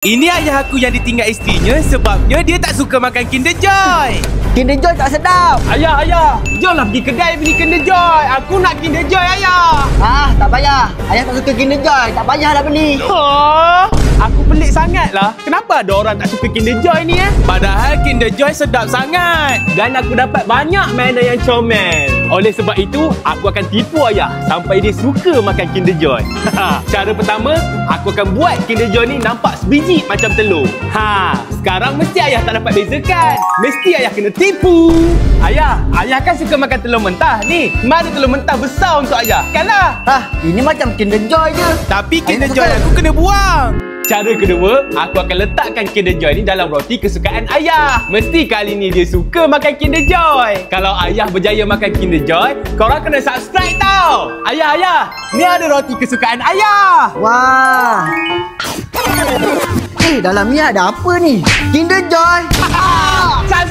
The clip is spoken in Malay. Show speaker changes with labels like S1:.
S1: Ini ayah aku yang ditinggal isterinya sebabnya dia tak suka makan Kinder Joy.
S2: Kinder Joy tak sedap.
S1: Ayah, jomlah pergi kedai beli Kinder Joy. Aku nak Kinder Joy, ayah.
S2: Tak payah. Ayah tak suka Kinder Joy. Tak payahlah beli.
S1: Aku pelik sangat lah. Kenapa ada orang tak suka Kinder Joy ni Padahal Kinder Joy sedap sangat. Dan aku dapat banyak mainan yang comel. Oleh sebab itu, aku akan tipu ayah sampai dia suka makan Kinder Joy. Cara pertama, aku akan buat Kinder Joy ni nampak sebiji macam telur. Sekarang mesti ayah tak dapat bezakan. Mesti ayah kena tipu. Ayah kan suka makan telur mentah. Ni, mana telur mentah besar untuk ayah? Kanlah.
S2: Ini macam Kinder Joy je.
S1: Tapi Kinder Joy aku kena buang. Cara kedua, aku akan letakkan Kinder Joy ni dalam roti kesukaan ayah. Mesti kali ni dia suka makan Kinder Joy. Kalau ayah berjaya makan Kinder Joy, korang kena subscribe tau. Ayah, ni ada roti kesukaan ayah.
S2: Wah. Dalam ni ada apa ni? Kinder Joy.
S1: Subscribe.